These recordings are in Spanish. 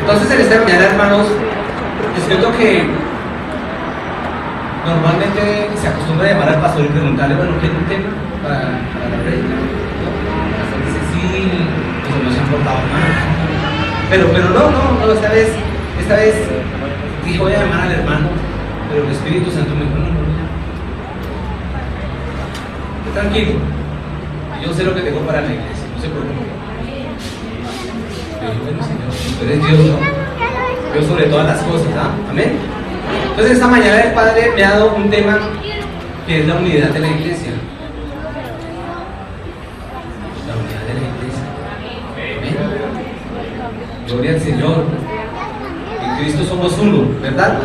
Entonces en esta mañana, hermanos, les cuento que normalmente se acostumbra a llamar al pastor y preguntarle, bueno, ¿qué es un tema para la prédica? ¿No? El pastor dice, sí, pues no se han portado mal. Pero no, esta vez dije, voy a llamar al hermano, pero el Espíritu Santo me dijo, no. Tranquilo, yo sé lo que tengo para la iglesia, no se preocupe. Yo dije, bueno, Señor, tú eres Dios, ¿no? Dios sobre todas las cosas, ¿ah? Amén. Entonces esta mañana el Padre me ha dado un tema que es la unidad de la iglesia. La unidad de la iglesia. Amén. Gloria al Señor. En Cristo somos uno, ¿verdad?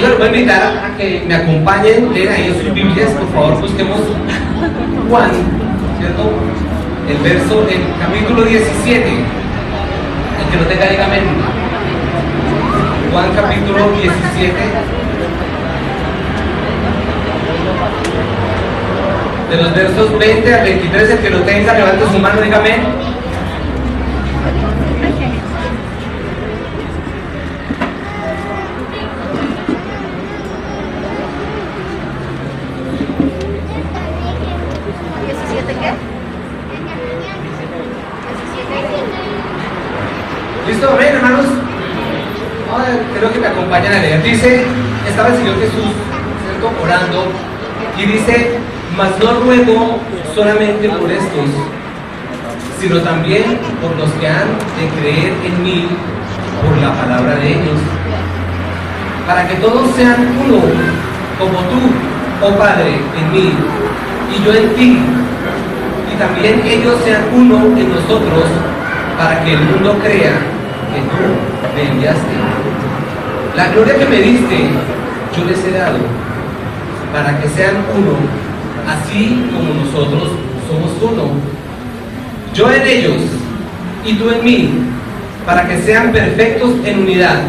Yo les voy a invitar a que me acompañen, lean ahí sus Biblias, por favor, busquemos Juan, ¿cierto? El capítulo 17. El que no tenga, dígame. Juan capítulo 17. De los versos 20 al 23, el que lo tenga, levante su mano, dígame. ¿Listo? ¿Ven, hermanos? Creo que me acompañan a leer. Dice, estaba el Señor Jesús, ¿cierto? Orando, y dice, mas no ruego solamente por estos, sino también por los que han de creer en mí por la palabra de ellos, para que todos sean uno, como tú, oh Padre, en mí, y yo en ti, y también ellos sean uno en nosotros, para que el mundo crea que tú me enviaste. La gloria que me diste, yo les he dado, para que sean uno, así como nosotros somos uno. Yo en ellos y tú en mí, para que sean perfectos en unidad,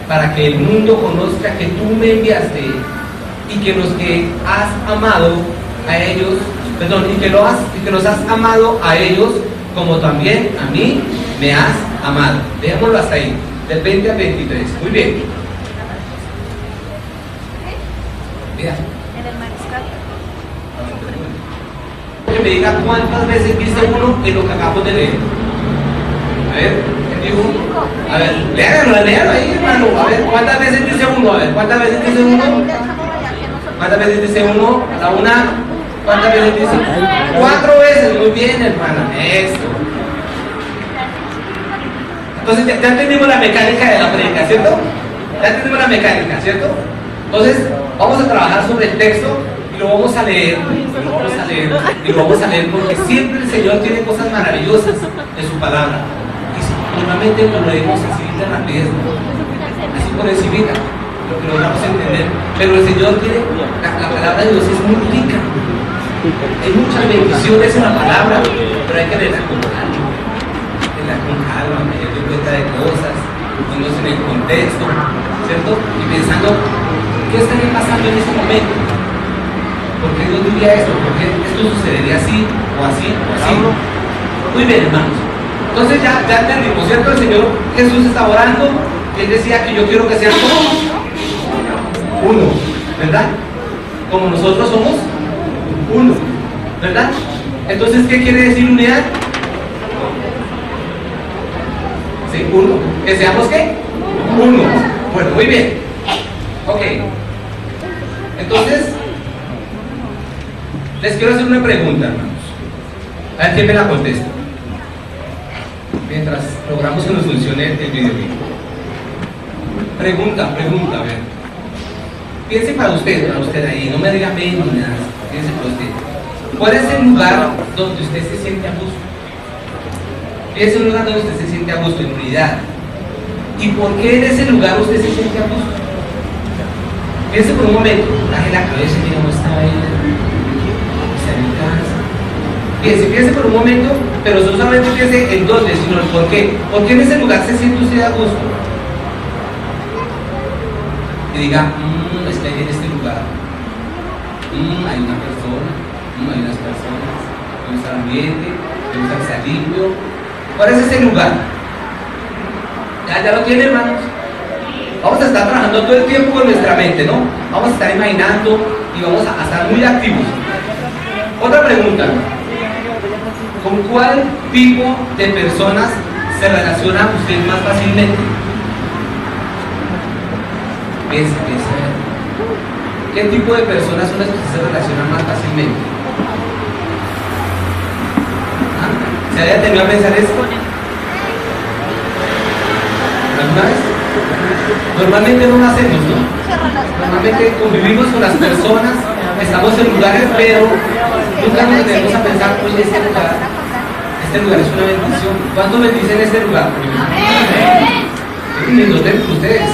para que el mundo conozca que tú me enviaste y que los que has amado a ellos, y que los has amado a ellos como también a mí me has amado. Dejémoslo hasta ahí, del 20 al 23. Muy bien. Mira. En el mariscal. Que me diga cuántas veces dice uno en lo que acabamos de leer. A ver, ¿qué dijo? A ver, léanlo ahí, hermano. A ver, ¿cuántas veces dice uno? A ver, ¿cuántas veces dice uno? ¿Cuántas veces dice uno? A la una. ¿Cuántas veces dice? 4 veces. Muy bien, hermana. Eso. Entonces ya entendimos la mecánica de la predica, ¿cierto? Ya entendimos la mecánica, ¿cierto? Entonces vamos a trabajar sobre el texto y lo vamos a leer, y lo vamos a leer porque siempre el Señor tiene cosas maravillosas en su palabra. Y normalmente lo leemos así de rapidez, así por encimita, lo que logramos entender. Pero el Señor tiene, la palabra de Dios es muy rica. Hay muchas bendiciones en la palabra, pero hay que leerla con calma, teniendo cuenta de cosas, poniéndose en el contexto, ¿cierto? Y pensando, ¿qué estaría pasando en este momento? ¿Por qué Dios diría esto? ¿Por qué esto sucedería así, o así, o así? Muy bien, hermanos. Entonces ya entendimos, ¿cierto? El Señor Jesús está orando, Él decía que yo quiero que sean todos uno, ¿verdad? Como nosotros somos uno, ¿verdad? Entonces, ¿qué quiere decir unidad? Sí, uno. ¿Que seamos qué? Uno. Bueno, muy bien. Ok. Entonces, les quiero hacer una pregunta, hermanos. A ver quién me la contesta. Mientras logramos que nos funcione el video. Pregunta, a ver. Piense para usted ahí, no me diga menos ni nada. Piense para usted. ¿Cuál es el lugar donde usted se siente a gusto? Es un lugar donde usted se siente a gusto, en unidad. ¿Y por qué en ese lugar usted se siente a gusto? Piense por un momento, baje la cabeza y diga, no estaba ahí, está en mi casa. Piense por un momento, pero no solamente piense en dónde, sino en por qué. ¿Por qué en ese lugar se siente usted a gusto? Y diga, es que ahí en este lugar hay una persona, hay unas personas, me gusta el ambiente, me gusta que sea limpio. ¿Cuál es ese lugar? Ya lo tiene, hermanos. Vamos a estar trabajando todo el tiempo con nuestra mente, ¿no? Vamos a estar imaginando y vamos a estar muy activos. Otra pregunta. ¿Con cuál tipo de personas se relaciona usted más fácilmente? Piensa. ¿Qué tipo de personas son las que usted se relacionan más fácilmente? ¿Se haya tenido a pensar esto? ¿Alguna vez? Normalmente no lo hacemos, ¿no? Normalmente convivimos con las personas, estamos en lugares, pero nunca nos detenemos a pensar, oye, este lugar es una bendición. ¿Cuántos bendicen este lugar? ¿Y los ven ustedes?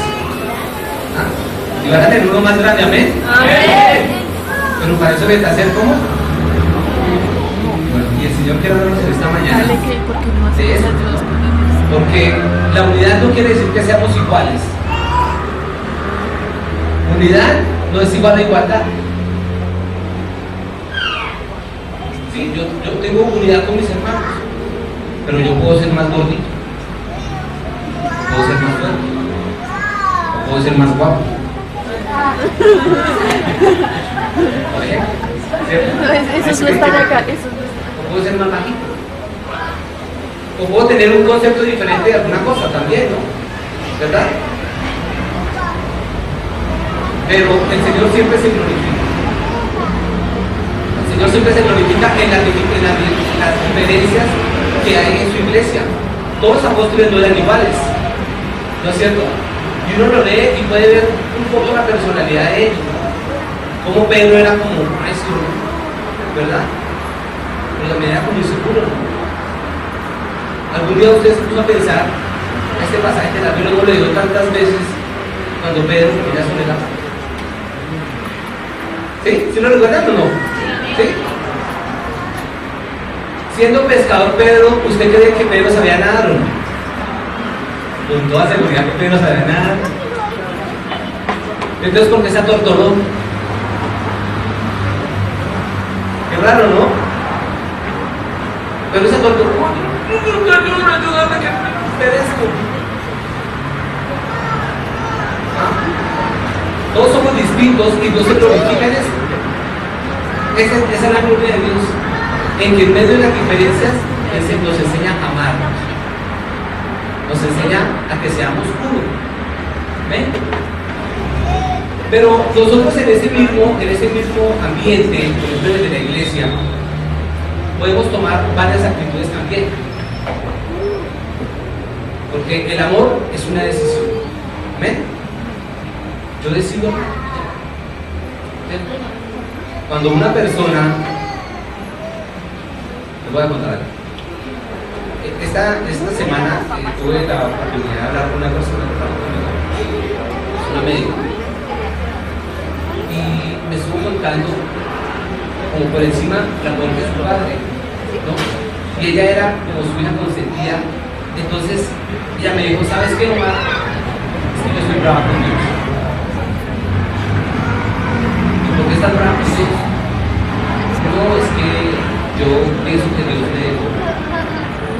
¿Y van a tener uno más grande? ¿Amén? Pero para eso les hacer ¿cómo? Bueno, y el Señor quiere hablarnos en esta mañana de eso. Porque la unidad no quiere decir que seamos iguales. Unidad no es igual a igualdad. Sí, yo tengo unidad con mis hermanos, pero yo puedo ser más gordito, puedo ser más fuerte, o puedo ser más guapo. Eso no está acá. O puedo ser más bajito. O puedo tener un concepto diferente de alguna cosa también, ¿no? ¿Verdad? Pero el Señor siempre se glorifica. El Señor siempre se glorifica en las diferencias que hay en su iglesia. Todos los apóstoles no eran iguales, ¿no es cierto? Y uno lo lee y puede ver un poco la personalidad de ellos, ¿no? Como Pedro era como maestro, ¿verdad? Pero también era como inseguro, ¿no? ¿Algún día usted se puso a pensar a este pasaje de la Biblia no lo leyó tantas veces cuando Pedro era soledad? ¿Sí? ¿Sí lo recuerdan o no? ¿Sí? Siendo pescador Pedro, ¿usted cree que Pedro sabía nadar o no? Con toda seguridad que Pedro sabía nadar. Entonces, ¿por qué se atortoló? Qué raro, ¿no? Pero se atortoló. Ayúdame que perezco. Todos somos distintos y Dios se glorifica en eso. Esa es la gloria de Dios. En que en medio de las diferencias Él nos enseña a amarnos. Nos enseña a que seamos uno. ¿Ven? Pero nosotros en ese mismo ambiente, por ejemplo, de la iglesia, podemos tomar varias actitudes también. Porque el amor es una decisión. ¿Ven? Yo decido. Cuando una persona, les voy a contar algo. Esta semana tuve la oportunidad de hablar con una persona que trabajó conmigo, es una médica, y me estuvo contando como por encima la muerte de su padre, ¿no? Y ella era como su hija consentida. Entonces ella me dijo, ¿sabes qué, Omar? Es que yo estoy brava con Dios. ¿Y por qué estás brava con Dios? No, es que yo pienso que Dios me dejó.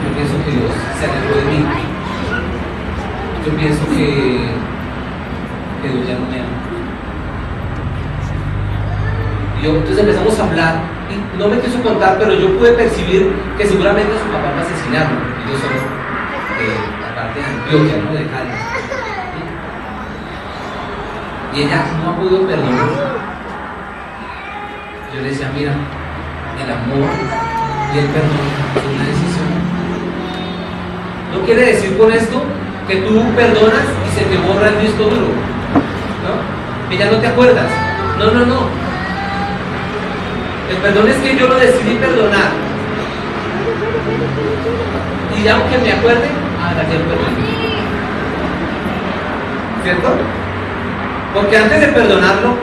Yo pienso que Dios se alejó de mí. Yo pienso que Dios ya no me ama. Y entonces empezamos a hablar y no me quiso contar, pero yo pude percibir que seguramente su papá va a asesinarlo. Ellos son la parte de Antioquia, ¿no? De Cali. Y ella no ha podido perdonar. Yo le decía, mira, el amor y el perdón es una decisión. No quiere decir con esto que tú perdonas y se te borra el disco duro, ¿no? Que ya no te acuerdas. No. El perdón es que yo lo decidí perdonar. Y aunque me acuerde, la quiero perdonar. ¿Cierto? Porque antes de perdonarlo,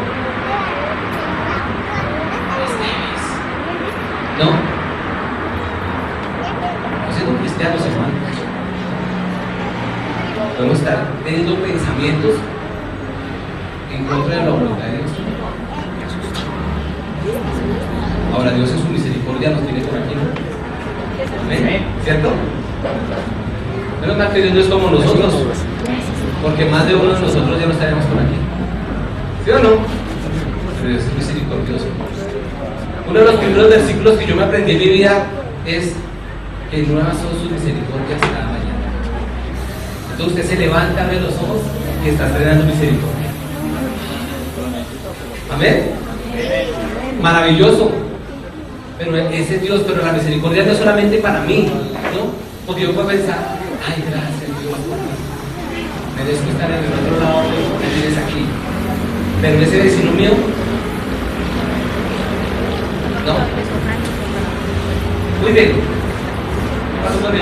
¿no? No siendo cristianos, hermanos. Podemos estar teniendo pensamientos en contra de la voluntad de Dios. Ahora Dios en su misericordia nos tiene por aquí, ¿no? ¿Ven? ¿Cierto? Menos mal que Dios no es como nosotros, porque más de uno de nosotros ya no estaremos por aquí. ¿Sí o no? Pero Dios es misericordioso. Uno de los primeros versículos que yo me aprendí en mi vida es que nuevas son sus misericordias cada mañana. Entonces usted se levanta, abre los ojos y está estrenando misericordia. Amén. Maravilloso. Pero ese es Dios, pero la misericordia no es solamente para mí, ¿no? Porque yo puedo pensar, ay, gracias Dios, merezco estar en el otro lado, me tienes aquí. Pero ese vecino mío, no. Muy bien. Paso por el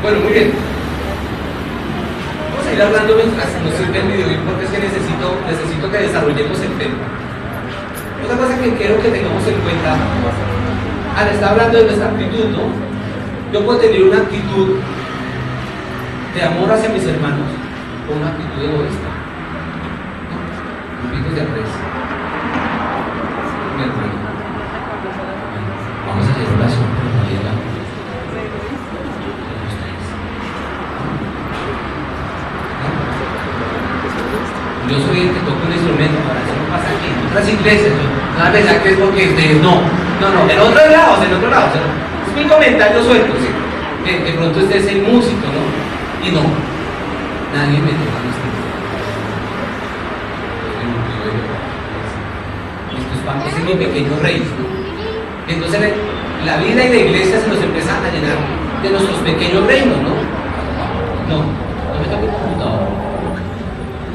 bueno, muy bien. Vamos a ir hablando mientras nos sirve el video, porque es que necesito que desarrollemos el tema. Otra cosa que quiero que tengamos en cuenta, al estar hablando de nuestra actitud, ¿no? Yo puedo tener una actitud de amor hacia mis hermanos o una actitud egoísta, ¿no? Picos de aprecio. Mi hermano, vamos a hacer oración, pero no llega. Yo soy el que toca un instrumento, para eso no pasa aquí. En otras iglesias, no van a pensar que es porque ustedes no, en otros lados, es mi comentario suelto, ¿sí? Que de pronto usted es el músico, ¿no? Y no, nadie me toca un instrumento. Ese es mi pequeño rey. Entonces la vida y la iglesia se nos empieza a llenar de nuestros pequeños reinos, ¿no? No me toque el computador.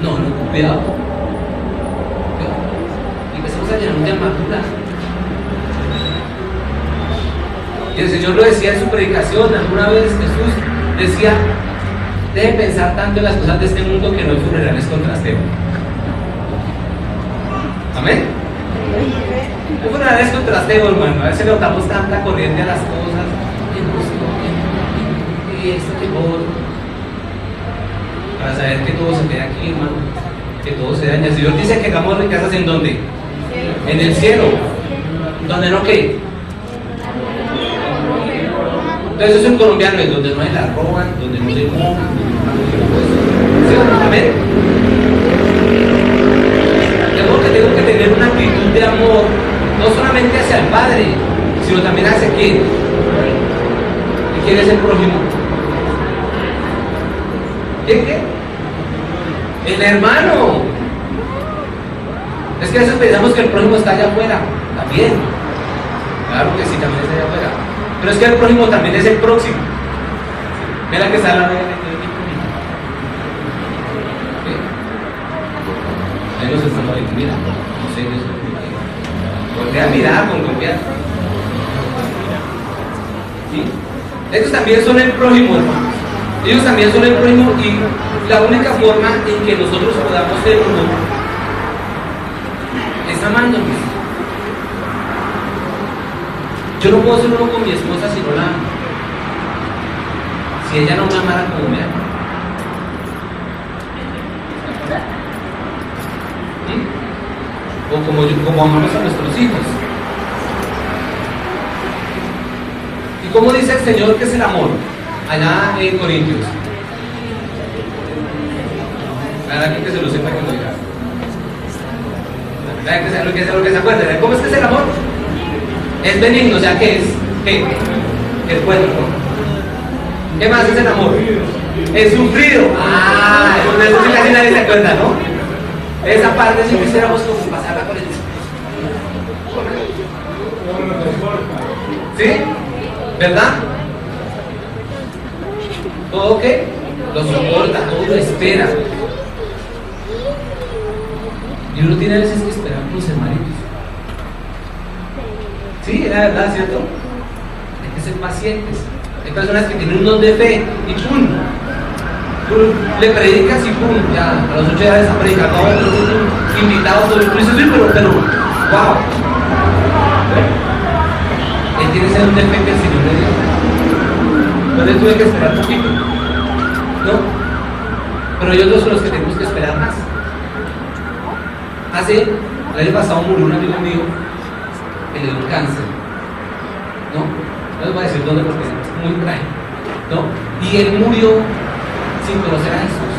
No, cuidado. Y empezamos a llenar de amargura. Y el Señor lo decía en su predicación. Alguna vez Jesús decía: deje pensar tanto en las cosas de este mundo que no hay funerales con trasteo. Amén. No hay funerales con trasteo, hermano. A veces le botamos tanta corriente a las cosas. Y esto que por para saber que todo se queda aquí, hermano, que todo se daña. El Señor dice que hagamos riquezas ¿en dónde? En el cielo. ¿Dónde no qué? Entonces eso en colombiano es donde no hay la roban, donde no se mojan, ¿sí? Amén. Tengo que tener una actitud de amor, no solamente hacia el Padre, sino también hacia quién. ¿Y quién es el prójimo? ¿Qué? El hermano. Es que a veces pensamos que el prójimo está allá afuera. También. Claro que sí, también está allá afuera. Pero es que el prójimo también es el próximo. Mira que está la de ahí los hermanos ahí, mira. No sé eso. Voltea a mirar con confianza. ¿Sí? Estos también son el prójimo, hermanos. Ellos también son el prójimo y la única forma en que nosotros podamos ser uno es amándonos. Yo no puedo ser uno con mi esposa si no la amo. Si ella no me amara como me ama. ¿Sí? O como amamos a nuestros hijos. ¿Y cómo dice el Señor que es el amor? Allá en Corintios. Para que se lo sepa que lo diga. Para que sea lo que se acuerde. ¿Cómo es que es el amor? Es benigno, o sea, ¿qué es? ¿Qué? Es bueno, ¿no? ¿Qué más es el amor? Es sufrido. Ah, eso sí casi nadie se acuerda, ¿no? Esa parte si quisiéramos como pasarla con el... ¿Sí? ¿Verdad? ¿Todo qué? Lo soporta, todo lo espera. Y uno tiene a veces que esperar por los hermanitos. Sí, la verdad, ¿cierto? Hay que ser pacientes. Hay personas que tienen un don de fe y ¡pum! Tú le predicas y ¡pum! Ya a los 8 ya está predicando a otros invitados. Tú dices, sí, pero ¡wow! Él tiene ese don de fe que el Señor le dio. Entonces tuve que esperar un poquito, ¿no? Pero hay otros son los que tenemos que esperar más. El año pasado murió un amigo mío que le dio cáncer, ¿no? No les voy a decir dónde porque es muy grave, ¿no? Y él murió sin conocer a Jesús.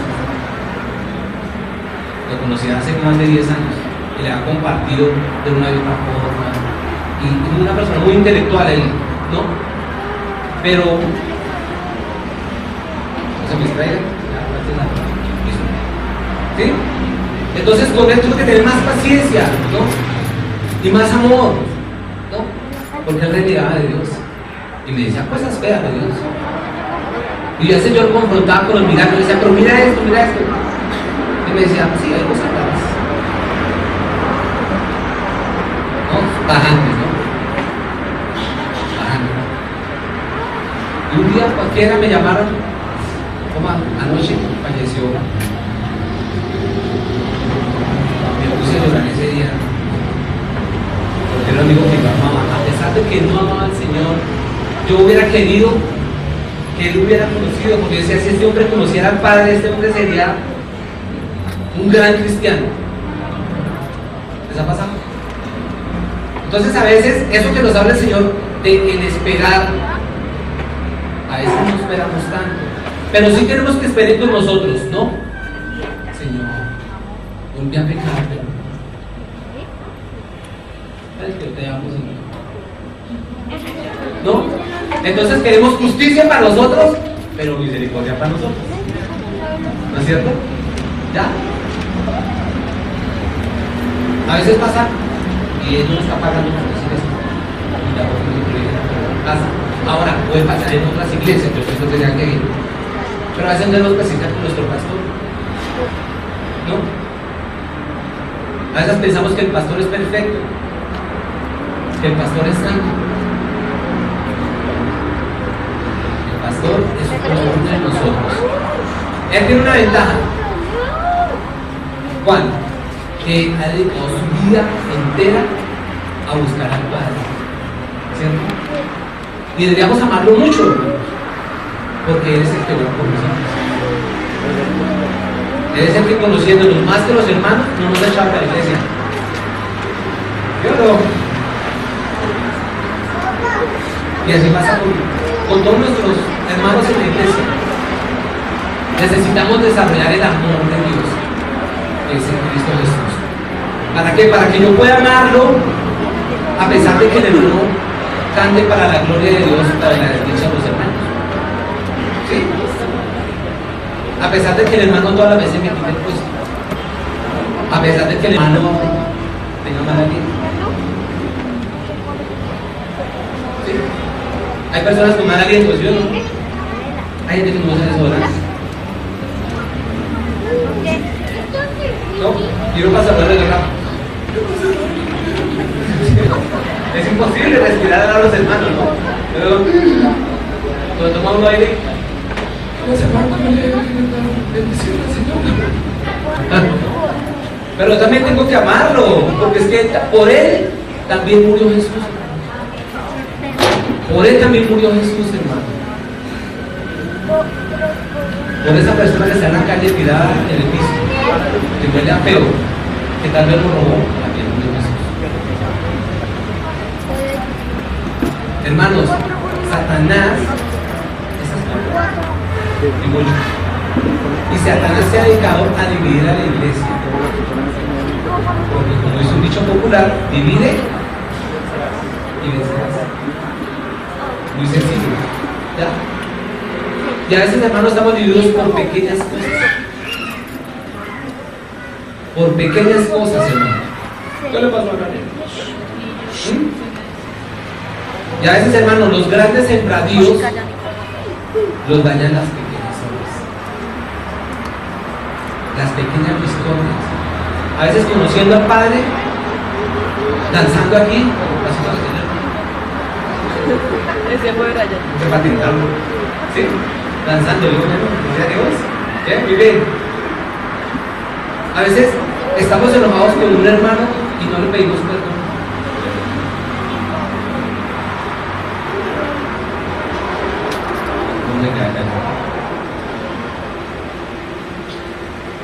Lo conocía hace más de 10 años y le ha compartido de una y otra forma. Y es una persona muy intelectual él, ¿no? Pero no se me distraiga, ¿sí? Entonces con él tuve que tener más paciencia, ¿no? Y más amor, ¿no? Porque él renegaba de Dios y me decía cosas feas de Dios. Y yo a veces yo lo confrontaba con los milagros y decía, pero mira esto, mira esto. Y me decía, sí, hay cosas raras, ¿no? Bajantes, ¿no? Bajantes. Y un día cualquiera me llamaron, como anoche falleció. Me puse a llorar ese día. Porque era lo único que me amaba. A pesar de que no amaba al Señor, yo hubiera querido que él hubiera conocido, porque decía, si este hombre conociera al Padre, este hombre sería un gran cristiano. ¿Les ha pasado? Entonces a veces eso que nos habla el Señor de el esperar, a veces no esperamos tanto, pero sí tenemos que esperar con nosotros, ¿no? Señor, volví a pecar, pero sabes que te amo, Señor, ¿no? Entonces queremos justicia para nosotros, pero misericordia para nosotros, ¿no es cierto? ¿Ya? A veces pasa y él no está pagando por decir eso. Y la pasa. Ahora, puede pasar en otras iglesias, yo pienso que sea que ir. Pero a veces no nos precisa con nuestro pastor, ¿no? A veces pensamos que el pastor es perfecto, que el pastor es santo. El pastor es uno de nosotros. Él tiene una ventaja. ¿Cuál? Que ha dedicado su vida entera a buscar al Padre, ¿cierto? Y deberíamos amarlo mucho, porque Él es el que ora por nosotros. Él es el que, conociéndonos más que los hermanos, no nos ha echado a la iglesia. Yo no. Y así pasa con todos nuestros hermanos en la iglesia. Necesitamos desarrollar el amor de Dios, que es en Cristo Jesús. ¿Para qué? Para que yo pueda amarlo, a pesar de que el hermano cante para la gloria de Dios, para la desdicha de los hermanos. ¿Sí? A pesar de que el hermano todas las veces me quite el puesto. A pesar de que el hermano tenga mala vida. ¿Sí? Hay personas con mal aliento, ¿sí o no? Hay gente que no usa desodorante. ¿No? Quiero pasar de la cama. Es imposible respirar a los hermanos, ¿no? Pero cuando toma un aire, pero también tengo que amarlo, porque es que por él también murió Jesús. Por él también murió Jesús, hermano. Por esa persona que está en la calle tirada en el piso, que huele a feo, que tal vez lo robó, también murió Jesús. Hermanos, Satanás es mucho. Y Satanás se ha dedicado a dividir a la iglesia. Porque como dice un dicho popular, divide y vencerás. Muy sencillo. ¿Ya? Y a veces, hermanos, estamos divididos por pequeñas cosas. Por pequeñas cosas, hermano. ¿Qué le pasó a la gente? Y a veces, hermanos, los grandes sembradíos los dañan las pequeñas obras. Las pequeñas discordias. A veces conociendo al Padre, danzando aquí, Ese fue allá. para tentarlo. ¿Sí? Danzando, gracias a Dios. ¿Qué? Muy bien. A veces estamos enojados con un hermano y no le pedimos perdón.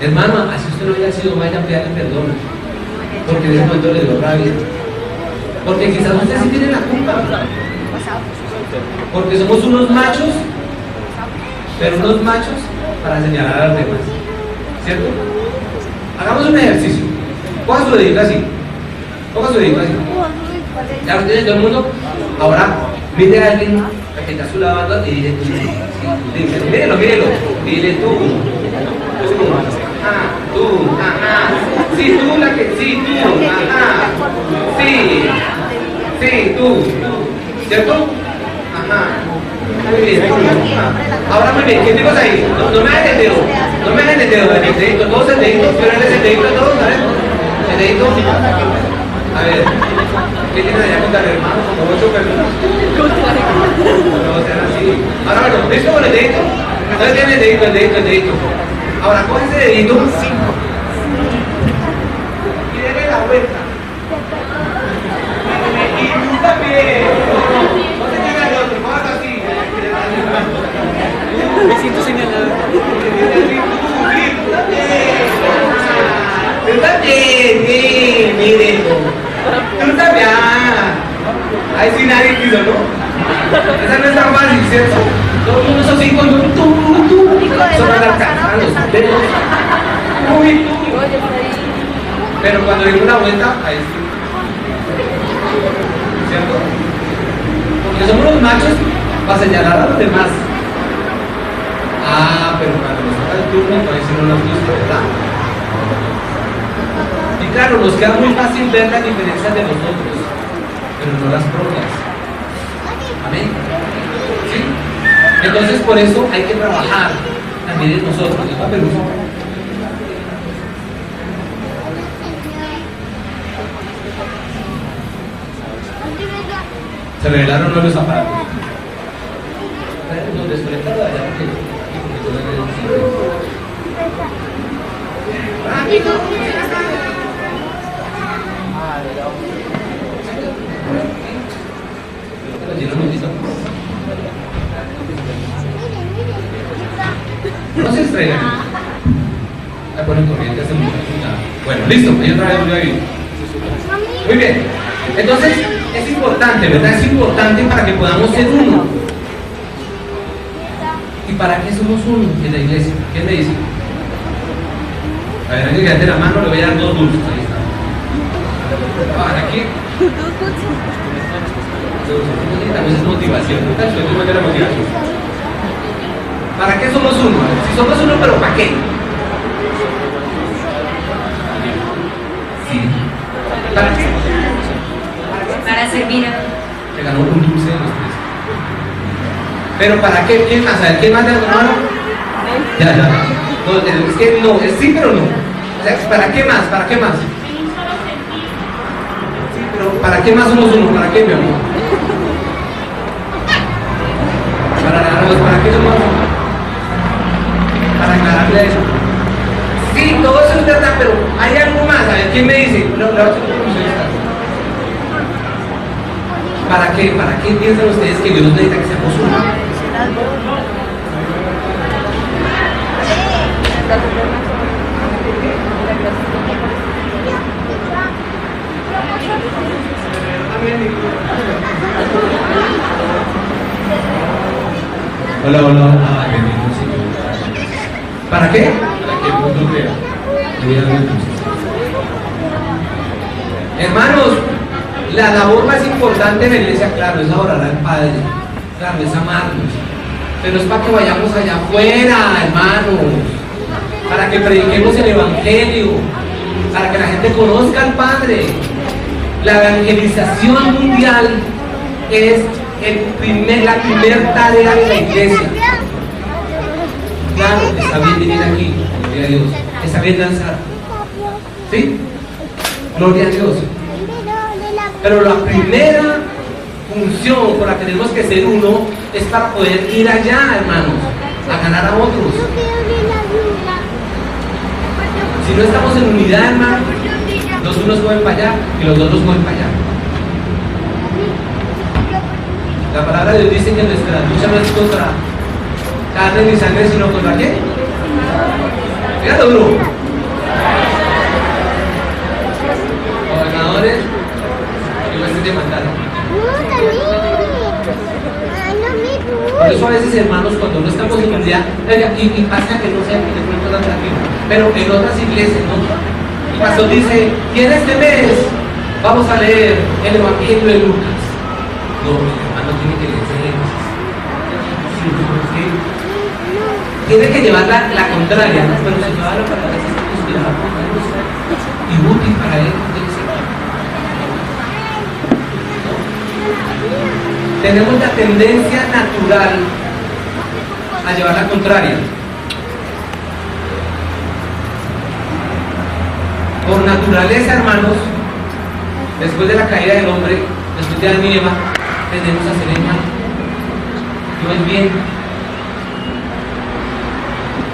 Hermano, así usted no haya sido, vaya a pedirle perdón, porque en ese momento le dio rabia, porque quizás usted sí tiene la culpa. Porque somos unos machos, pero unos machos para señalar a los demás. ¿Cierto? Hagamos un ejercicio. Ponga su dedito así. Ponga su dedito así. ¿Ya lo tiene todo el mundo? Ahora, mire a alguien que está a su lado y dile tú. Sí, mírelo, mírelo. Dile tú. Tú. Ajá. Sí, tú la que. Sí, tú. Ajá. Sí, tú. ¿Cierto? Ajá. Muy bien. Ahora muy bien, ¿qué tenemos ahí? No me hagan el dedo. No me hagan el dedo, el dedito, todos el dedito, pero el dedito a todos, ¿sabes? El dedito. A ver, ¿qué tienen allá contra el hermano? Como 8 personas. No sean así. Ahora bueno, ¿listo con el dedito? Entonces tiene el dedito. Ahora coge ese dedito y déle la vuelta. Y tú también. No te queda el otro, no hagas así. Me siento señalado. Tú también, sí, miren. Tú también. Ahí sí nadie quiso, ¿no? Esa no es tan fácil, ¿cierto? Todo el mundo es así cuando tú. Solo alcanzan los dedos. Uy, tú. Pero cuando digo una vuelta, ahí sí. ¿Cierto? Porque somos los machos para señalar a los demás. Pero cuando nos toca el turno, entonces sí no nos gusta, ¿verdad? Y claro, nos queda muy fácil ver las diferencias de nosotros, pero no las propias. Amén. ¿Sí? Entonces por eso hay que trabajar también en nosotros. ¿Es papeluso? Se revelaron los aparatos. Nos desconectaron de allá porque no se estrellan. La ponen corriente hace mucho. Bueno, listo, ahí otra vez voy a ir. Muy bien. Entonces, es importante, ¿verdad? Es importante para que podamos ser uno. ¿Y para qué somos uno en la iglesia? ¿Quién me dice? A ver, alguien que levante la mano, le voy a dar 2 dulces. Ahí está. ¿Para qué? También es motivación. ¿No? La motivación. ¿Para qué somos uno? Si somos uno, ¿pero para qué? Sí. ¿Para qué? Para servir a... Te ganó un dulce de los 3. ¿Pero para qué? ¿Quién más? A ver, ¿quién más de la mano? Ya. No, es que no, es sí, pero no. O sea, ¿para qué más? ¿Para qué más? Sí, pero ¿para qué más somos uno? ¿Para qué, mi amor? ¿Para qué somos uno? Para aclararle eso. Sí, todo eso es verdad, pero hay algo más. A ver, ¿quién me dice? ¿Para qué? ¿Para qué piensan ustedes que Dios necesita que seamos uno? Hola. ¿Para qué? Para que el mundo crea. Hermanos, la labor más importante en la iglesia, claro, es adorar al Padre, claro, es amarnos, pero es para que vayamos allá afuera, hermanos, para que prediquemos el Evangelio, para que la gente conozca al Padre. La evangelización mundial es la primera tarea de la iglesia. Claro, está bien venir aquí, gloria a Dios, está bien danzar, ¿sí? Gloria a Dios. Pero la primera función por la que tenemos que ser uno es para poder ir allá, hermanos, a ganar a otros. Si no estamos en unidad, hermano, los unos cogen para allá y los otros cogen para allá. La palabra de Dios dice que nuestra lucha no es contra carne ni sangre, sino contra ¿qué? Fíjate duro. Gobernadores, y jueces de mandato. No, también. Por eso a veces, hermanos, cuando no estamos en unidad, y pasa que no sea que de pronto tan tranquilo, pero en otras iglesias, ¿no? El pastor dice, y en este mes vamos a leer el Evangelio de Lucas. No, mi hermano tiene que leer Génesis. Tiene que llevar la contraria, ¿no? Pero si no da la palabra, es inspirada por Dios y útil para él. Tenemos la tendencia natural a llevar la contraria. Por naturaleza, hermanos, después de la caída del hombre, después de Adán y Eva, tendemos a hacer el mal, no el bien.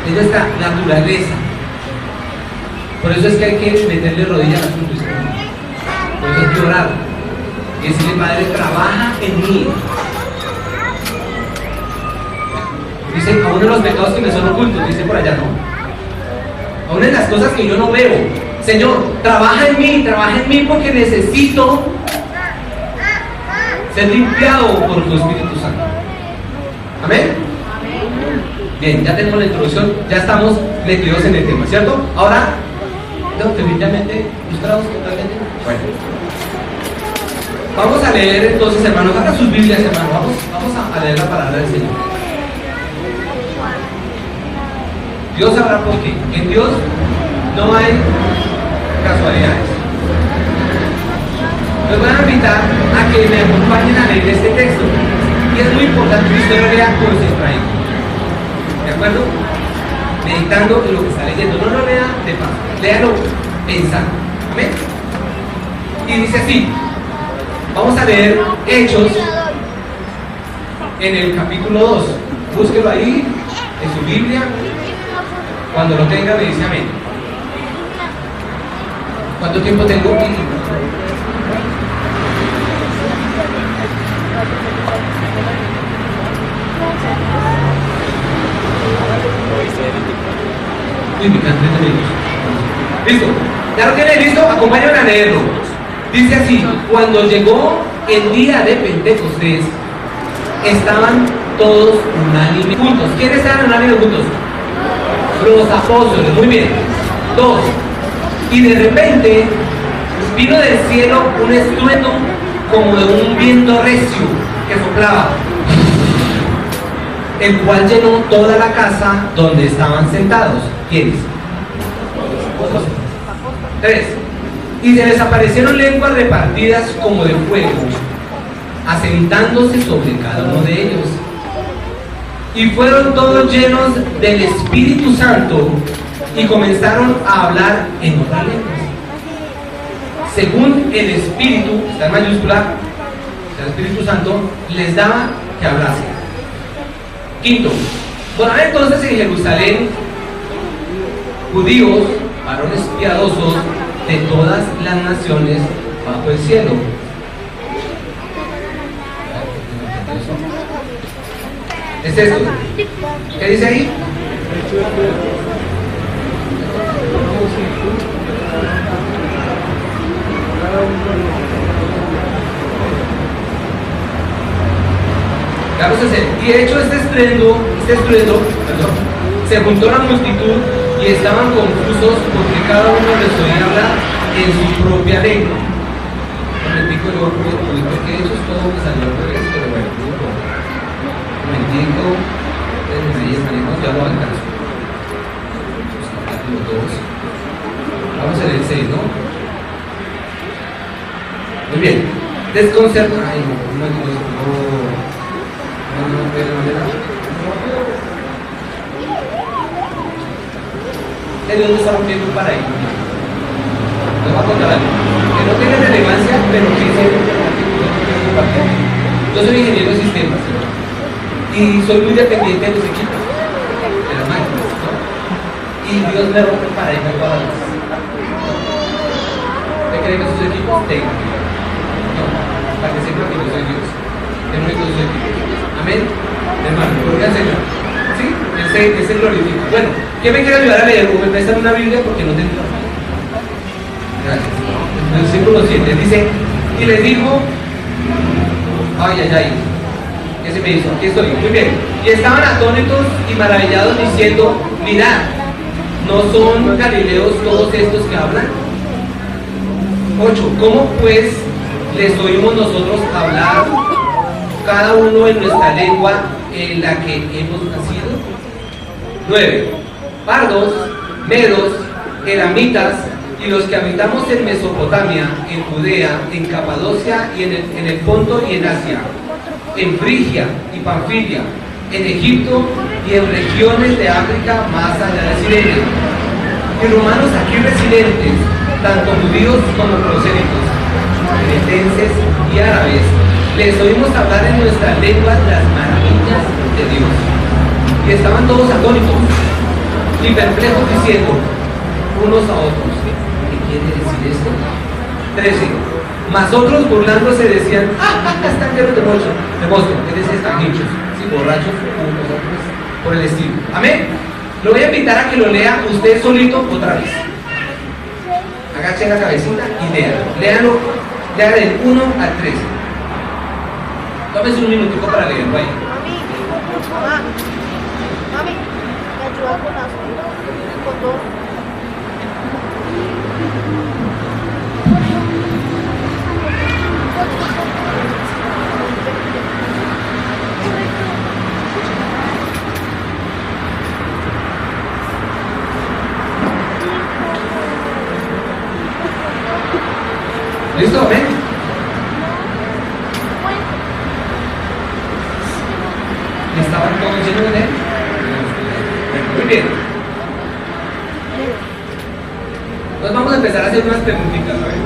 Es nuestra naturaleza. Por eso es que hay que meterle rodillas al asunto. Por eso hay que orar y decirle, Padre, trabaja en mí. Dice, aún en los pecados que me son ocultos, dice por allá, ¿no? Aún en las cosas que yo no veo. Señor, trabaja en mí porque necesito ser limpiado por tu Espíritu Santo. Amén. Bien, ya tenemos la introducción, ya estamos metidos en el tema, ¿cierto? Ahora, definitivamente, ilustrados totalmente. Bueno, vamos a leer entonces, hermanos, hagan sus Biblias, hermanos, vamos a leer la palabra del Señor. Dios sabrá por qué. En Dios no hay casualidades. Les voy a invitar a que me acompañen a leer este texto. Y es muy importante que usted lo lea concentrado. ¿De acuerdo? Meditando en lo que está leyendo. No lo lea de paso. Léalo pensando. ¿Amén? Y dice así. Vamos a leer Hechos en el capítulo 2. Búsquelo ahí, en su Biblia. Cuando lo tenga, me dice amén. ¿Cuánto tiempo tengo? Listo. ¿Ya lo tiene listo? Acompáñenme a leerlo. Dice así: cuando llegó el día de Pentecostés, estaban todos unánimes juntos. ¿Quiénes estaban unánimes juntos? Los apóstoles. Muy bien. 2. Y de repente vino del cielo un estruendo como de un viento recio que soplaba, el cual llenó toda la casa donde estaban sentados. ¿Quiénes? 3. Y se les aparecieron lenguas repartidas como de fuego, asentándose sobre cada uno de ellos. Y fueron todos llenos del Espíritu Santo y comenzaron a hablar en otras lenguas, según el Espíritu, está en mayúscula, el Espíritu Santo les daba que hablasen. 5. Por haber entonces en Jerusalén judíos, varones piadosos de todas las naciones bajo el cielo. ¿Es esto? ¿Qué dice ahí? Claro, y de hecho este estruendo, se juntó la multitud y estaban confusos porque cada uno les oía hablar en su propia lengua. Porque de hecho es todo que salió por esto, pero bueno, un momentico, ya lo alcanzo. Capítulo 2. Vamos a leer el 6, ¿no? Muy bien. Desconcerto. Ay, no. ¿De dónde está rompiendo un paraíso? Les voy a contar algo que no tiene relevancia, pero que es yo soy ingeniero de sistemas y soy muy dependiente de los equipos, de las máquinas, ¿no? Y Dios me rompe el paradigma todas las veces. ¿Usted cree que sus equipos tengan? No, para que sepan que yo soy Dios. Que no hay sus equipos. Amén. Hermano, gloria al Señor. ¿Sí? Ese glorifica. Bueno, ¿quién me quiere ayudar a leer? O me prestan una Biblia porque no tengo. Gracias. El versículo 7 dice: y les dijo, ay, ¿Qué se me hizo? Aquí estoy, muy bien. Y estaban atónitos y maravillados diciendo, mirad, ¿no son galileos todos estos que hablan? 8. ¿Cómo pues les oímos nosotros hablar cada uno en nuestra lengua en la que hemos nacido? 9. Pardos, medos, elamitas y los que habitamos en Mesopotamia, en Judea, en Capadocia y en el Ponto y en Asia, en Frigia y Panfilia, en Egipto y en regiones de África más allá de Sirenia, y romanos aquí residentes, tanto judíos como prosélitos, cretenses y árabes, les oímos hablar en nuestras lenguas las maravillas de Dios. Y estaban todos atónitos y perplejos diciendo unos a otros, ¿qué quiere decir esto? 13. Mas otros burlándose decían, están llenos de mosto, es decir, están hinchos, sí, borrachos, por el estilo. Amén. Lo voy a invitar a que lo lea usted solito otra vez. Agache la cabecita y léalo. Léalo, lea del 1 al 13. Tómese un minutico para leerlo ahí. Mami, me ayuda con todo. ¿Listo? ¿Amén? ¿Estaban todos llenos de él? Muy bien. Entonces vamos a empezar a hacer unas preguntitas, ¿sabes?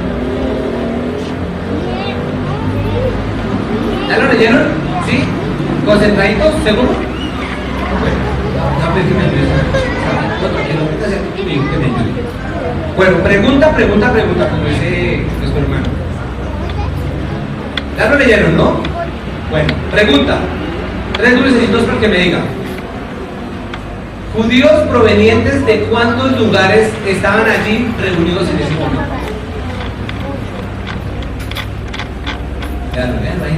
¿Ya lo leyeron? ¿Sí? ¿Concentraditos? ¿Seguro? Bueno, pregunta, como dice nuestro hermano. ¿Ya lo leyeron, no? Bueno, pregunta. 3 dulcecitos para que me digan. ¿Judíos provenientes de cuántos lugares estaban allí reunidos en ese momento? Vean, ahí.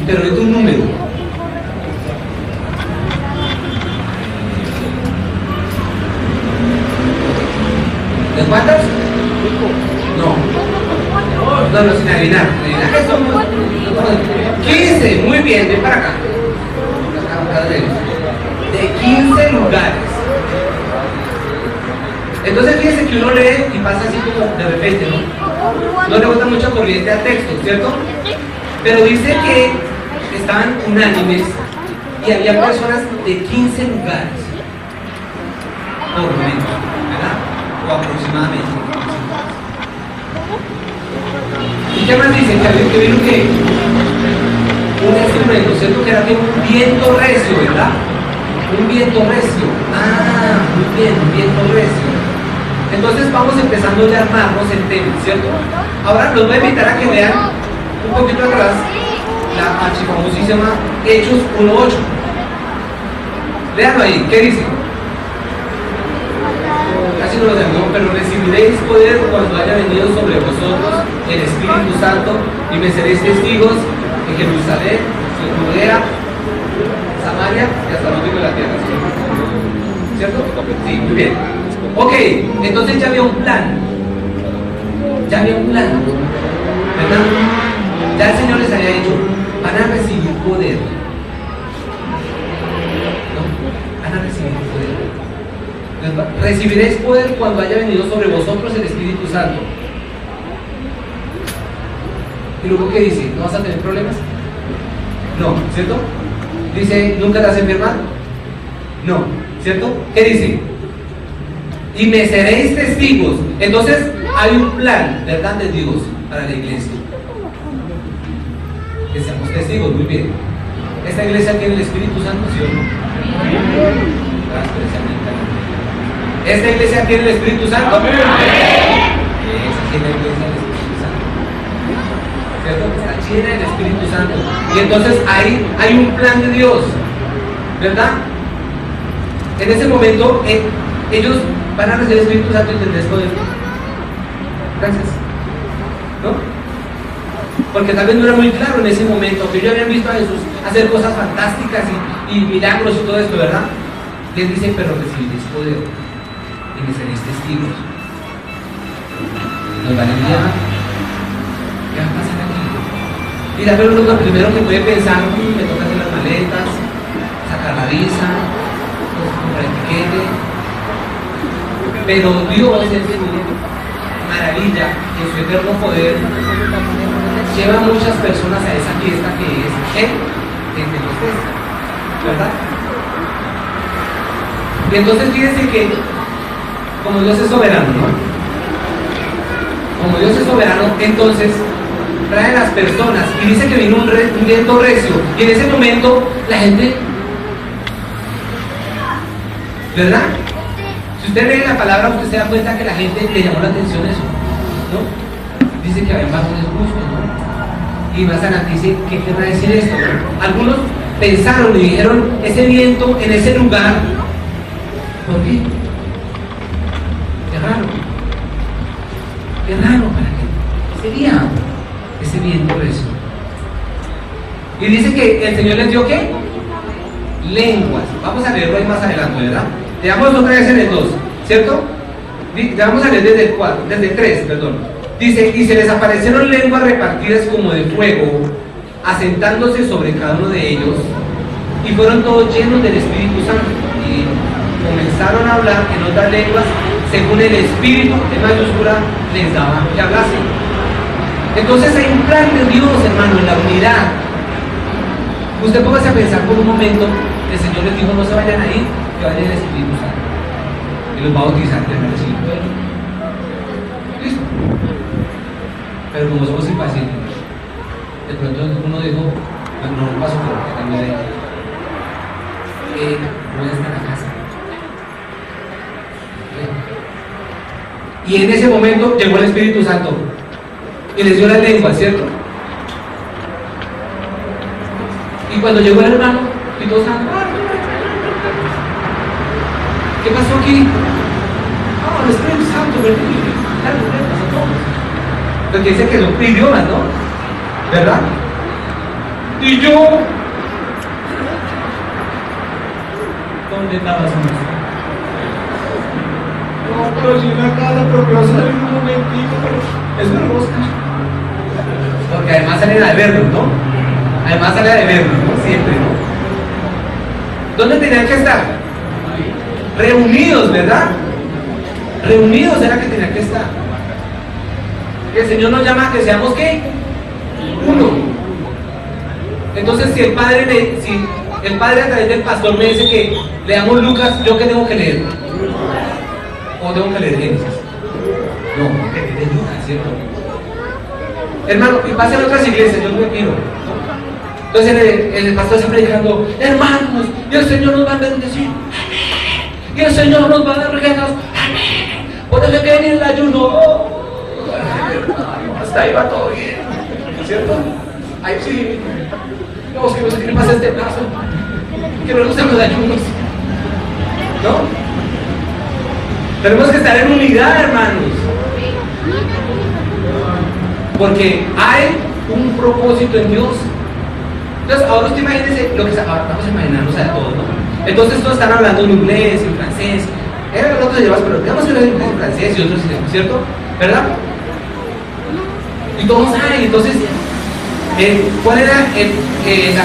Pero es un número. ¿De cuántas? No, sin adivinar. ¿Qué somos? 15, muy bien, ven para acá. De 15 lugares. Entonces fíjense que uno lee y pasa así como de repente, ¿no? No le gusta mucha corriente al texto, ¿cierto? Pero dice que estaban unánimes y había personas de 15 lugares, por lo menos, ¿verdad? O aproximadamente. ¿Y qué más dicen? Que vino que un instrumento, ¿cierto? Que era que un viento recio, ¿verdad? Un viento recio. Muy bien, un viento recio. Entonces vamos empezando ya a armarnos el tema, ¿cierto? Ahora los voy a invitar a que vean un poquito atrás la archifamosísima Hechos 1:8. Léanlo ahí, ¿qué dice? Casi no lo tengo, pero recibiréis poder cuando haya venido sobre vosotros el Espíritu Santo y me seréis testigos en Jerusalén, en Judea, Samaria y hasta los últimos de la tierra. ¿Cierto? Sí, muy bien. Ok, entonces ya había un plan. ¿Verdad? Ya el Señor les había dicho, van a recibir poder. ¿No? Van a recibir poder. Recibiréis poder cuando haya venido sobre vosotros el Espíritu Santo. ¿Y luego qué dice? ¿No vas a tener problemas? No, ¿cierto? Dice, ¿nunca te has enfermado? No, ¿cierto? ¿Qué dice? Y me seréis testigos. Entonces hay un plan, ¿verdad?, de Dios para la iglesia. Que seamos testigos, muy bien. ¿Esta iglesia tiene el Espíritu Santo, sí o no? ¿Esta iglesia tiene el Espíritu Santo? Esa tiene la iglesia del Espíritu Santo. ¿Cierto? Está llena del Espíritu Santo. Y entonces ahí hay un plan de Dios, ¿verdad? En ese momento ellos van a recibir el Espíritu Santo y tendréis poder. Gracias. ¿No? porque tal vez no era muy claro en ese momento, que ellos habían visto a Jesús hacer cosas fantásticas y milagros y todo esto, ¿verdad? Les dice, pero recibiréis poder y me seréis testigos. Nos van a enviar. ¿Qué va a pasar aquí? Y tal vez lo primero que puede pensar, me toca hacer las maletas, sacar la visa, comprar el tiquete. Pero Dios en su maravilla, en su eterno poder, lleva a muchas personas a esa fiesta que es Pentecostés, ¿verdad? Y entonces fíjense que, como Dios es soberano, ¿no? Como Dios es soberano, entonces trae a las personas y dice que vino un viento recio, y en ese momento la gente, ¿verdad? Si usted lee la palabra, usted se da cuenta que la gente le llamó la atención eso, ¿no? Dice que había varones justos, ¿no? Y más adelante dice, ¿qué querrá decir esto? Algunos pensaron y dijeron, ese viento en ese lugar, ¿por qué? Qué raro. Qué raro, ¿para qué sería ese viento eso? Y dice que el Señor les dio, ¿qué? Lenguas. Vamos a leerlo ahí más adelante, ¿verdad? Leamos otra vez en el 2, ¿cierto? Vamos a leer desde el 4, desde el 3, perdón. Dice, y se les aparecieron lenguas repartidas como de fuego, asentándose sobre cada uno de ellos, y fueron todos llenos del Espíritu Santo, y comenzaron a hablar en otras lenguas, según el Espíritu, en mayúscula, les daba que hablasen. Entonces hay un plan de Dios, hermano, en la unidad. Usted póngase a pensar por un momento, el Señor les dijo, no se vayan a ir, que vayan al Espíritu Santo, y los va a bautizar en el Espíritu. Listo. Pero como somos impacientes, de pronto uno dijo, no lo paso, pero que también voy a estar a casa. Y en ese momento llegó el Espíritu Santo y les dio la lengua, ¿cierto? Y cuando llegó el hermano, y todos estaban, ¿qué pasó aquí? Ah, el Espíritu Santo, ¿verdad? Porque dice que son idiomas, ¿no? ¿Verdad? Y yo, ¿dónde estabas? No, pero si una casa, pero que va a salir un momentito, pero es hermosa. Porque además salen a vernos, ¿no? Además salen a vernos, ¿no? Siempre, ¿no? ¿Dónde tenían que estar? Reunidos, ¿verdad? Reunidos era que tenían que estar. Que el Señor nos llama a que seamos, ¿qué? Uno. Entonces, si el Padre a través del pastor me dice que leamos Lucas, ¿yo qué tengo que leer? ¿O tengo que leer Génesis? No, tengo que leer Lucas, ¿cierto? Hermano, y pasa en otras iglesias, yo no me pido. Entonces el pastor está predicando, hermanos, y el Señor nos va a bendecir, y el Señor nos va a dar regalos, por eso hay que venir el ayuno. Hasta ahí va todo bien, ¿cierto? Ahí sí, no, que no se quiere pasar este plazo, que no nos gustan los ayunos, ¿no? Tenemos que estar en unidad, hermanos, porque hay un propósito en Dios. Entonces, ahora usted imagínese lo que vamos a imaginarnos a todos, ¿no? Entonces, todos están hablando en inglés, en francés, otros llevas, pero digamos que uno en francés y otros en, ¿cierto? ¿Verdad? Y todos hay, entonces, ¿cuál era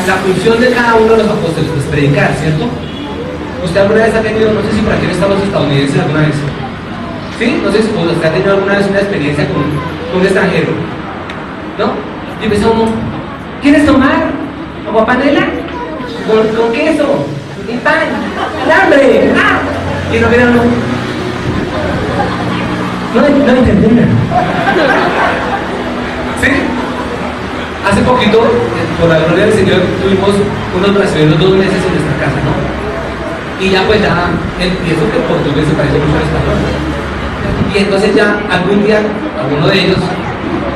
la función de cada uno de los apóstoles? Pues predicar, ¿cierto? ¿Usted alguna vez ha tenido, no sé si por aquí han estado los estadounidenses alguna vez? ¿Sí? No sé si usted ha tenido alguna vez una experiencia con un extranjero, ¿no? Y empezó uno, ¿quieres tomar agua panela? ¿Con queso? ¿Y pan? ¡Hambre! ¡Ah! Y no querían, no entendían. ¿Sí? Hace poquito, por la gloria del Señor, tuvimos unos brasileños 2 meses en nuestra casa, ¿no? Y ya pues ya empiezo que el portugués se parece mucho al español. Y entonces ya algún día, alguno de ellos,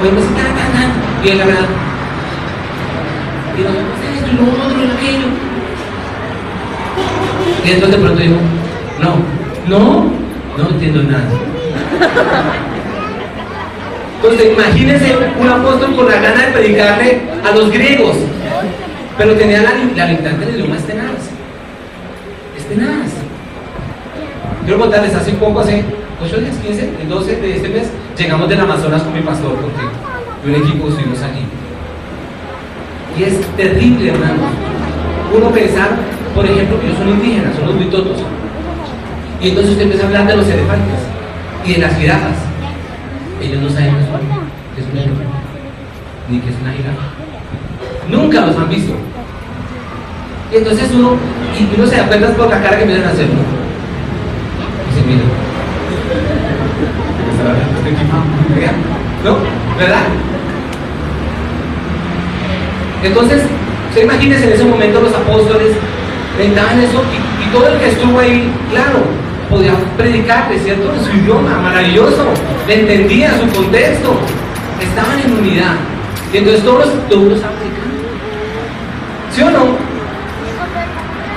oímos y él habla. Y nosotros esto y lo otro y aquello. Y entonces de pronto dijo, no entiendo nada. Entonces imagínense un apóstol con la gana de predicarle a los griegos, pero tenía la limitante del idioma es tenaz. Quiero contarles, hace poco, hace 8 días, 15, el 12 de este mes, llegamos del Amazonas con mi pastor, porque un equipo estuvimos allí. Y es terrible, hermanos, uno pensar, por ejemplo, que ellos son indígenas, son los huitotos. Y entonces usted empieza a hablar de los elefantes y de las jirafas. Ellos no saben qué es un elefante, ni qué es una jirafa. Nunca los han visto. Y entonces uno se da cuenta por la cara que empiezan a hacer, ¿no? Dice, mira, este equipo, ¿no? ¿Verdad? Entonces, se imagínense en ese momento los apóstoles meditaban eso y todo el que estuvo ahí, claro, podía predicarle, ¿cierto? En su idioma, maravilloso, le entendía su contexto, estaban en unidad. Y entonces todos lo estaban predicando. ¿Sí o no?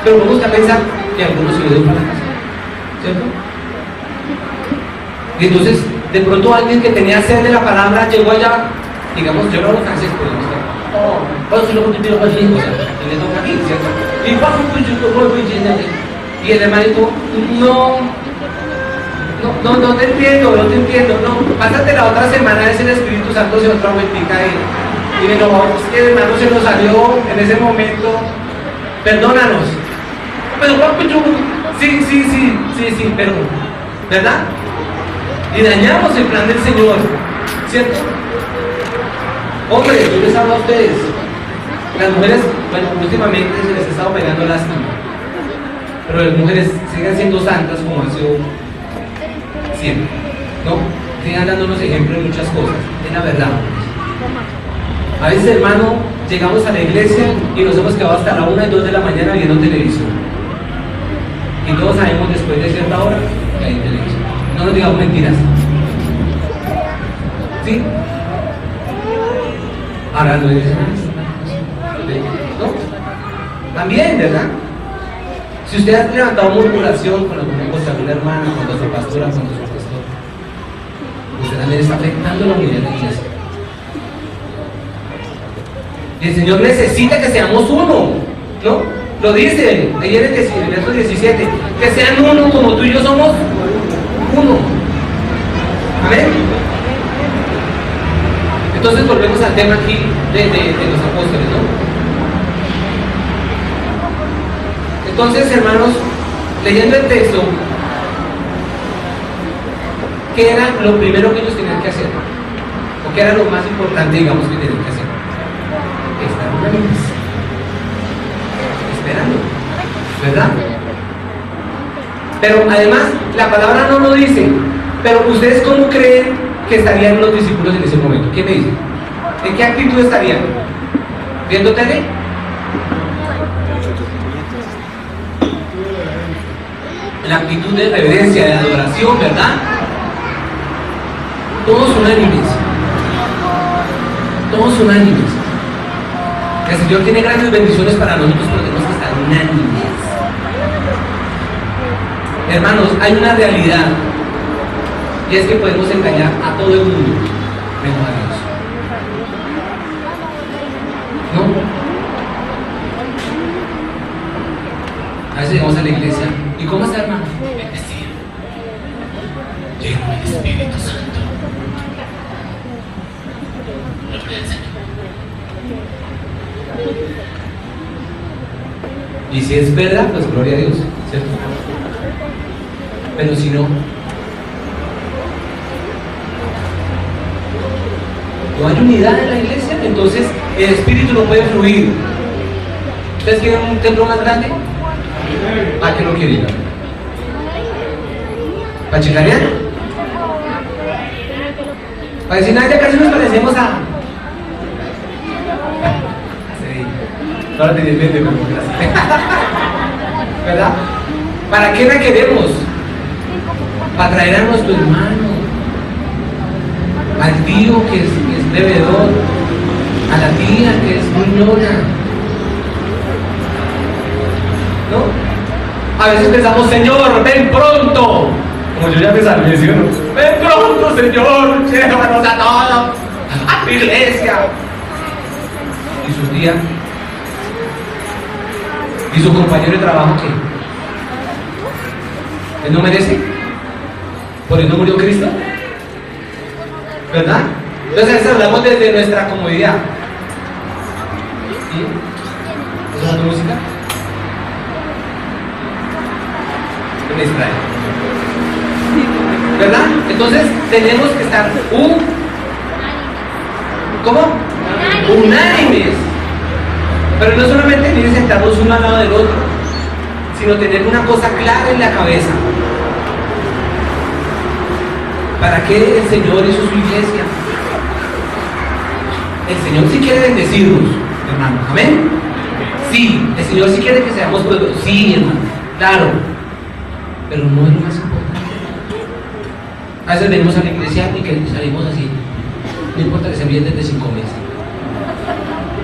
Pero vamos a pensar que algunos se lo dieron para la casa, ¿cierto? Y entonces, de pronto alguien que tenía sed de la palabra llegó allá, digamos, yo no hablo francés, podemos estar. Si lo contigo más bien, o sea, le toca a mí, ¿cierto? Y el hermanito, no te entiendo, no, pásate la otra semana, es el Espíritu Santo, se otra vueltica y me lo es que el hermano se nos salió en ese momento, perdónanos. Pero sí, pero, ¿verdad? Y dañamos el plan del Señor, ¿cierto? Hombre, yo les hablo a ustedes. Las mujeres, bueno, últimamente se les ha estado pegando lástima. Pero las mujeres sigan siendo santas como han sido siempre, ¿no? Sigan dándonos ejemplo en muchas cosas, es la verdad. A veces, hermano, llegamos a la iglesia y nos hemos quedado hasta la 1 y 2 de la mañana viendo televisión. Y todos sabemos después de cierta hora que hay televisión. No nos digamos mentiras. ¿Sí? Ahora no dicen ¿no? También, ¿verdad? Si usted ha levantado murmuración con alguna cosa, alguna hermana, con su pastora, con su pastor, usted también está afectando la unidad de la iglesia. Y el Señor necesita que seamos uno, ¿no? Lo dice ayer en el verso 17, que sean uno como tú y yo somos uno. Amén. Entonces volvemos al tema aquí de los apóstoles, ¿no? Entonces, hermanos, leyendo el texto, ¿qué era lo primero que ellos tenían que hacer? ¿O qué era lo más importante, digamos, que tenían que hacer? Estar unidos, esperando, ¿verdad? Pero además, la palabra no lo dice. Pero ¿ustedes cómo creen que estarían los discípulos en ese momento? ¿Quién me dice? ¿En qué actitud estarían? ¿Viendo tele? La actitud de reverencia, de adoración, ¿verdad? Todos unánimes. Todos unánimes. El Señor tiene grandes bendiciones para nosotros, pero tenemos que estar unánimes. Hermanos, hay una realidad, y es que podemos engañar a todo el mundo, menos a Dios. ¿No? A veces llegamos a la iglesia, ¿y cómo está, hermano? Bendecido, lleno del Espíritu Santo. Y si es verdad, pues gloria a Dios, ¿cierto? Pero si no, no hay unidad en la iglesia, entonces el Espíritu no puede fluir. ¿Ustedes quieren un templo más grande? ¿Para qué lo quieren? ¿Para chicanear? Para decir, nada, ya casi nos parecemos a... Ahora te entiende como ¿verdad? ¿Para qué la queremos? Para traer a nuestro hermano, al tío que es bebedor, a la tía que es gruñona, ¿no? A veces pensamos, Señor, ven pronto, como yo ya me salvé, ¿sí o no? ven pronto, Señor, llévanos a todos a tu iglesia. ¿Y su tía? ¿Y su compañero de trabajo qué? ¿Él no merece? ¿Por él no murió Cristo? ¿Verdad? Entonces hablamos desde nuestra comodidad. ¿Sí? ¿Esa es tu música? ¿Qué me distrae? ¿Verdad? Entonces tenemos que estar ¿cómo? Unánimes. Pero no solamente ni sentarnos uno al lado del otro, sino tener una cosa clara en la cabeza. ¿Para qué el Señor hizo su iglesia? El Señor sí quiere bendecirnos, hermano. ¿Amén? Sí, el Señor sí quiere que seamos pueblo. Sí, hermano, claro. Pero no es lo más importante. A veces venimos a la iglesia y que salimos así. No importa que se envíen desde 5 meses.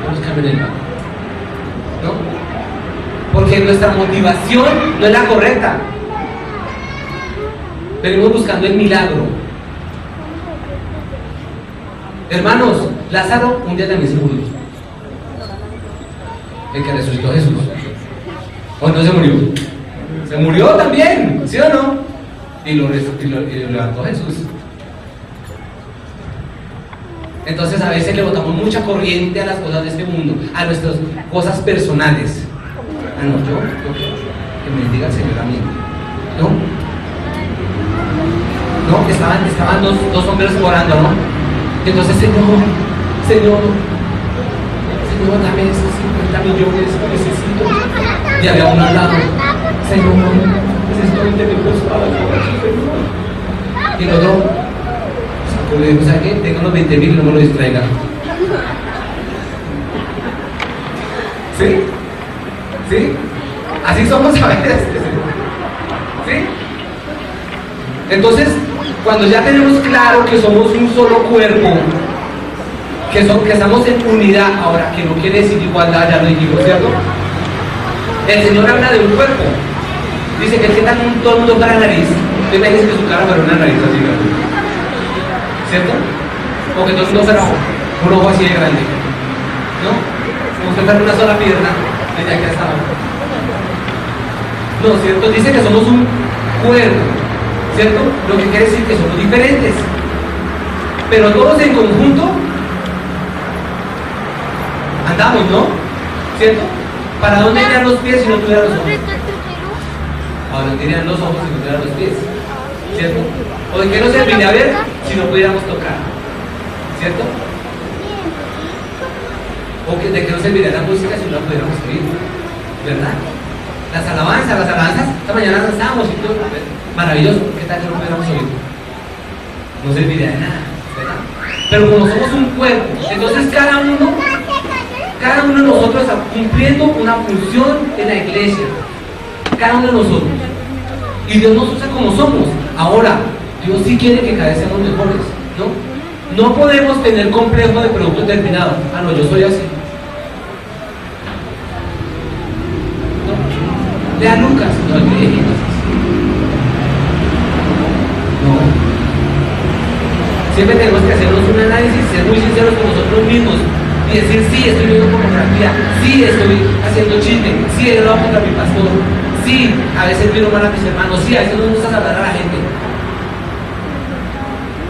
No nos cambien el banco. ¿No? Porque nuestra motivación no es la correcta. Venimos buscando el milagro. Hermanos, Lázaro un día también se murió. El que resucitó a Jesús. ¿O no se murió? Se murió también, ¿sí o no? Y lo levantó Jesús. Entonces a veces le botamos mucha corriente a las cosas de este mundo, a nuestras cosas personales. Ah, no, yo que me bendiga el Señor a mí. ¿No? No, estaban dos hombres orando, ¿no? Entonces, Señor, dame esos 50 millones que necesito. Y había uno al lado, Señor, necesito 20 mil pesos para la obra, Señor. Y el otro, le digo, ¿sabes qué? Tengo los 20 mil, no me lo distraiga. ¿Sí? ¿Sí? Así somos a veces. ¿Sí? Entonces, cuando ya tenemos claro que somos un solo cuerpo, que estamos en unidad, ahora que no quiere decir igualdad, ya lo dijimos, ¿cierto? El Señor habla de un cuerpo. Dice que todo el mundo para la nariz. Usted me dice que su cara para una nariz así grande, ¿cierto? O que todo el mundo fuera un ojo así de grande, ¿no? Como usted fuera una sola pierna, desde aquí hasta abajo. No, ¿cierto? Dice que somos un cuerpo, ¿cierto? Lo que quiere decir que somos diferentes, pero todos en conjunto andamos, ¿no? ¿Cierto? ¿Para dónde irían los pies si no tuvieran los ojos? ¿A dónde irían los ojos si no tuvieran los pies? ¿Cierto? ¿O de qué nos serviría ver si no pudiéramos tocar? ¿Cierto? ¿O de qué nos serviría la música si no la pudiéramos oír? ¿Verdad? Las alabanzas, esta mañana danzábamos y todo, maravilloso, ¿qué tal que no pudiéramos oír? No serviría de nada, ¿verdad? Pero como somos un cuerpo, entonces cada uno de nosotros está cumpliendo una función en la iglesia, cada uno de nosotros, y Dios nos usa como somos. Ahora, Dios sí quiere que cada vez seamos mejores, ¿no? No podemos tener complejo de producto determinado. Ah, no, yo soy así. Lea Lucas, no, no. Siempre tenemos que hacernos un análisis, ser muy sinceros con nosotros mismos y decir, sí, estoy viendo pornografía, sí, estoy haciendo chisme, sí, he hablado contra mi pastor, sí, a veces miro mal a mis hermanos, sí, a veces no nos gusta hablar a la gente.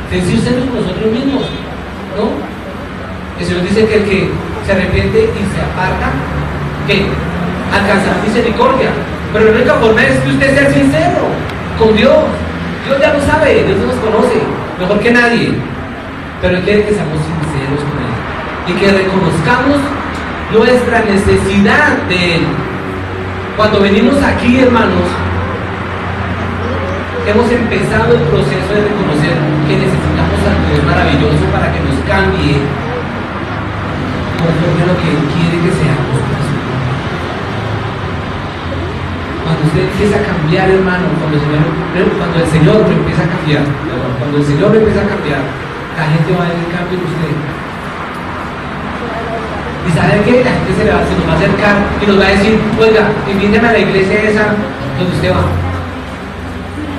Decir serios con nosotros mismos, ¿no? El Señor dice que el que se arrepiente y se aparta, ¿qué? Alcanzará misericordia. Pero la única forma es que usted sea sincero con Dios. Dios ya lo sabe, Dios nos conoce mejor que nadie, pero Él quiere que seamos sinceros con Él y que reconozcamos nuestra necesidad de Él. Cuando venimos aquí, hermanos, hemos empezado el proceso de reconocer que necesitamos al Dios maravilloso para que nos cambie conforme a lo que Él quiere que seamos. Cuando usted empieza a cambiar, hermano, cuando el Señor lo empieza a cambiar, cuando el Señor lo empieza a cambiar, la gente va a ver el cambio en usted. ¿Y sabe qué? La gente se nos va a acercar y nos va a decir, oiga, invíteme a la iglesia esa donde usted va.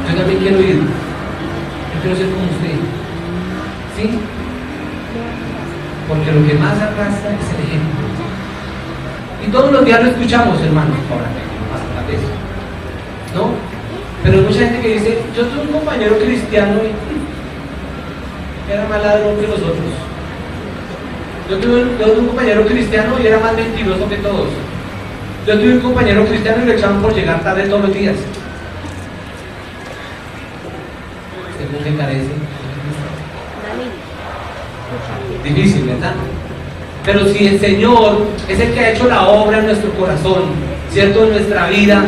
Yo también quiero ir. Yo quiero ser como usted. ¿Sí? Porque lo que más arrastra es el ejemplo. Y todos los días lo escuchamos, hermanos, ahora hasta la vez. ¿No? Pero hay mucha gente que dice, yo tuve un compañero cristiano y era más ladrón que los otros. Yo tuve un compañero cristiano y era más mentiroso que todos. Yo tuve un compañero cristiano y lo echaban por llegar tarde todos los días. ¿Según qué carece? Difícil, ¿verdad? Pero si el Señor es el que ha hecho la obra en nuestro corazón, ¿cierto? En nuestra vida,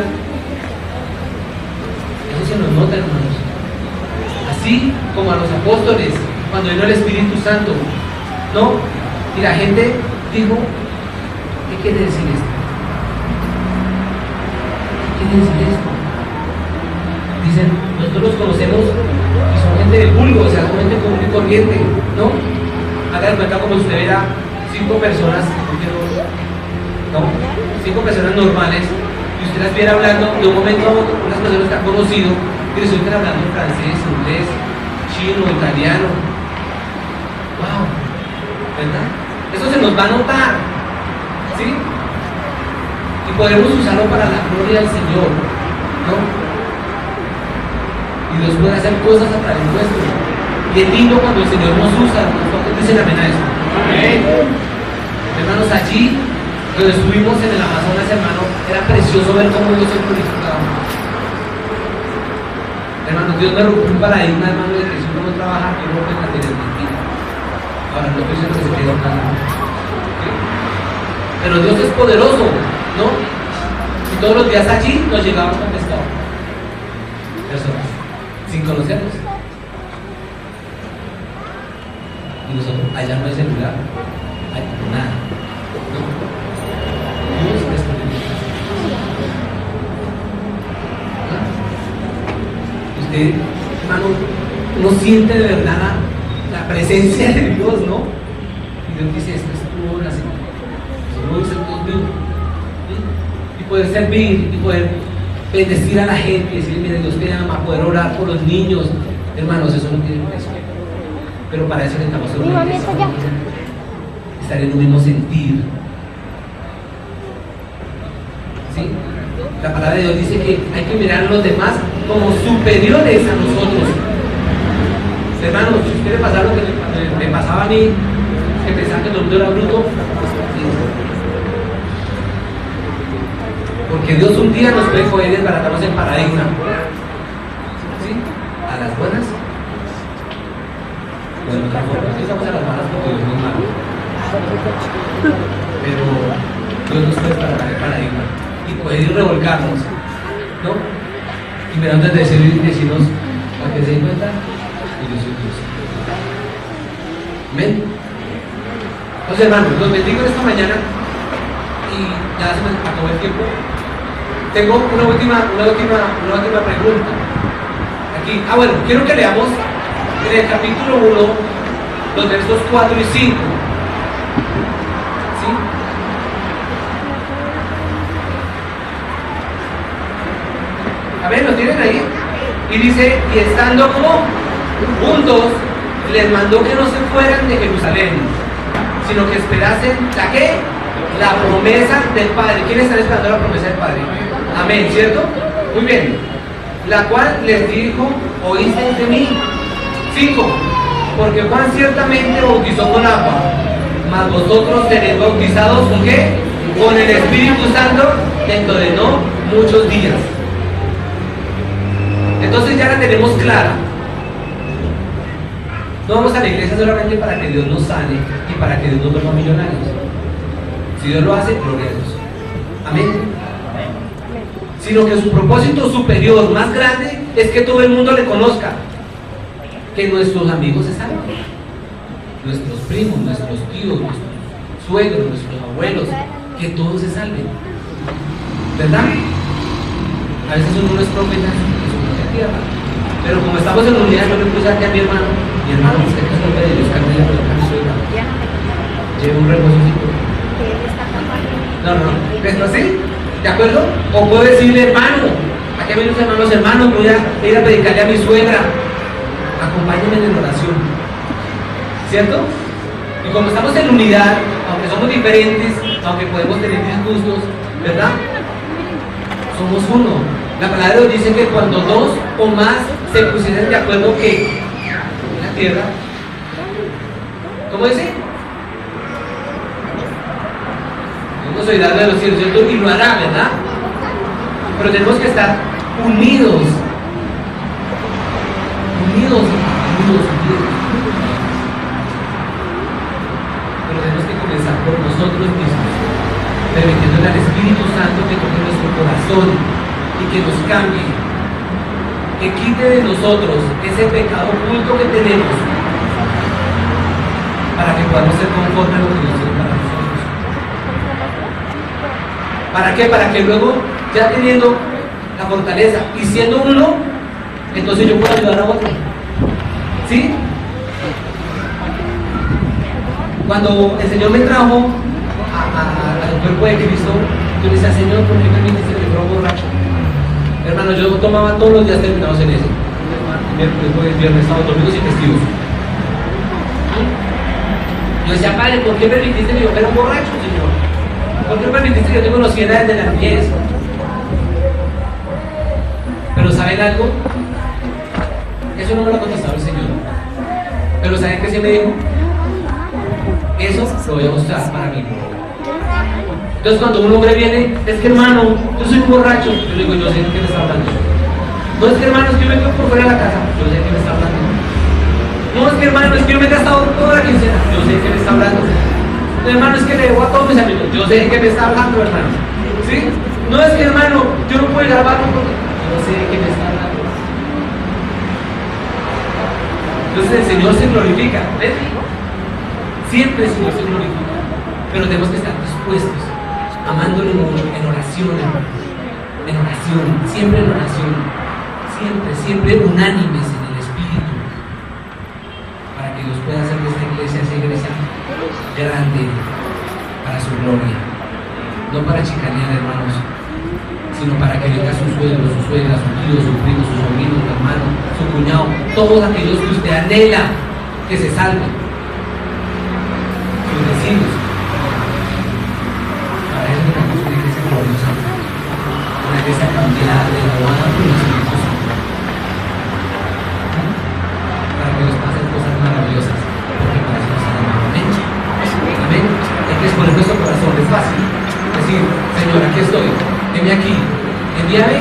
eso se nos nota, hermanos. Así como a los apóstoles, cuando vino el Espíritu Santo, ¿no? Y la gente dijo, ¿qué quiere decir esto? ¿Qué quiere decir esto? Dicen, nosotros los conocemos y son gente del vulgo, o sea, son gente común y corriente, ¿no? Haga de cuenta como si usted viera 5 personas, ¿no? 5 personas normales, y usted las viera hablando de un momento a otro, unas personas que han conocido, y resultan hablando francés, inglés, chino, italiano. ¡Wow! ¿Verdad? Eso se nos va a notar, ¿sí? Y podemos usarlo para la gloria del Señor, ¿no? Y Dios puede hacer cosas a través nuestro. Y es lindo cuando el Señor nos usa. ¿Cuántos dicen amén a eso? Amén. Hermanos, allí donde estuvimos en el Amazonas, hermano, era precioso ver cómo Dios se glorificaba. Hermano, Dios me rompió un paradigma, hermano, de que si uno no trabaja, que uno puede tener mentira. Ahora no estoy diciendo que se quede nada. ¿Sí? Pero Dios es poderoso, ¿no? Y todos los días allí nos llegaban con pescado. Personas, sin conocernos. Y nosotros, allá no hay celular, hay nada. ¿No? Dios es poderoso. Usted, hermano, no siente de verdad la presencia de Dios, ¿no? Y Dios dice, esto es tu obra, Señor. Eso es Dios mío. Y poder servir, y poder bendecir a la gente, y decir, mire, Dios te ama, poder orar por los niños. Hermanos, eso no tiene precio. Pero para eso necesitamos ser una iglesia, estar en un mismo sentir. ¿Sí? La palabra de Dios dice que hay que mirar a los demás como superiores a nosotros. Hermanos, si a usted le pasara lo que me pasaba a mí, que pensaba que todo el mundo era bruto, porque Dios un día nos puede coger y desbaratarnos el paradigma. ¿Sí? A las buenas. Bueno, otra forma, estamos a las malas porque Dios no es malo. Pero Dios nos puede parar el paradigma y poder ir revolcarnos, ¿no? Y me dan de decirnos, para que se den cuenta, y yo soy Dios. Amén. Entonces, hermanos, los bendigo esta mañana y ya se me acabó el tiempo. Tengo una última pregunta. Aquí, bueno, quiero que leamos en el capítulo 1, los versos 4 y 5. ¿Sí? A ver, ¿lo tienen ahí? Y dice, y estando como juntos, les mandó que no se fueran de Jerusalén, sino que esperasen, ¿la qué? La promesa del Padre. ¿Quiénes están esperando la promesa del Padre? Amén, ¿cierto? Muy bien. La cual les dijo, oísteis de mí. 5. Porque Juan ciertamente bautizó con agua, mas vosotros seréis bautizados ¿con qué? Con el Espíritu Santo dentro de no muchos días. Entonces ya la tenemos clara. No vamos a la iglesia solamente para que Dios nos sane y para que Dios nos vuelva millonarios. Si Dios lo hace, gloria a Dios. Amén. Sino que su propósito superior, más grande, es que todo el mundo le conozca. Que nuestros amigos se salven, nuestros primos, nuestros tíos, nuestros suegros, nuestros abuelos, que todos se salven, ¿verdad? A veces uno no es profeta en su propia tierra, pero como estamos en unidad, yo le puse aquí a mi hermano, usted que es hombre de Dios, Carmen, mi suegra, lleva un reposito. No, ¿pero así? ¿De acuerdo? O puedo decirle, hermano, aquí hay unos hermanos, voy a ir a predicarle a mi suegra. Acompáñenme en oración. ¿Cierto? Y como estamos en unidad, aunque somos diferentes, aunque podemos tener disgustos, ¿verdad? Somos uno. La palabra de Dios dice que cuando dos o más se pusiesen de acuerdo que en la tierra, ¿cómo dice? Dios nos oirá de los cielos, ¿cierto? Y lo hará, ¿verdad? Pero tenemos que estar unidos. Unidos. Pero tenemos que comenzar por nosotros mismos, permitiéndole al Espíritu Santo que toque nuestro corazón y que nos cambie, que quite de nosotros ese pecado oculto que tenemos para que podamos ser conformes a lo que Dios tiene para nosotros. ¿Para qué? Para que luego, ya teniendo la fortaleza y siendo uno, entonces yo puedo ayudar a otro. ¿Sí? Cuando el Señor me trajo al cuerpo de Cristo, yo le decía, Señor, ¿por qué permitiste que yo fuera borracho? Hermano, yo tomaba todos los días terminados en eso. Miércoles, jueves, viernes, sábado, domingos y festivos. Yo decía, Padre, ¿por qué permitiste que yo fuera un borracho, Señor? ¿Por qué permitiste que yo te conociera desde la niñez? Pero ¿saben algo? Eso no me lo ha contestado el Señor. Pero ¿saben qué se me dijo? Eso lo voy a mostrar para mí. Entonces cuando un hombre viene, es que hermano, yo soy un borracho. Yo le digo, yo sé de qué me está hablando. No es que hermano, es que yo vengo por fuera de la casa. Yo sé de qué me está hablando. No es que hermano, es que yo me he gastado toda la quincena. Yo sé de qué me está hablando. No, hermano, es que le debo a todos mis amigos. Yo sé de qué me está hablando, hermano. ¿Sí? No es que hermano, yo no puedo grabar porque yo sé de qué me está hablando. Entonces el Señor se glorifica. ¿Ves? Siempre el Señor se glorifica. Pero tenemos que estar dispuestos, amándole mucho, en oración, siempre en oración, siempre unánimes en el Espíritu, para que Dios pueda hacer de esta iglesia esa iglesia grande para su gloria, no para chicanear, hermanos, sino para que venga su suegro, su suegra, su tío, su primo, su sobrino, su hermano, su cuñado, todos aquellos que usted anhela que se salven, sus vecinos. Para eso necesitamos una iglesia gloriosa, una iglesia cambiada, renovada por el Espíritu Santo, para que nos pasen cosas maravillosas, porque para eso nos ha llamado. Amén. Amén. Hay que exponer nuestro corazón, es fácil decir, Señor, aquí estoy, heme aquí, envíame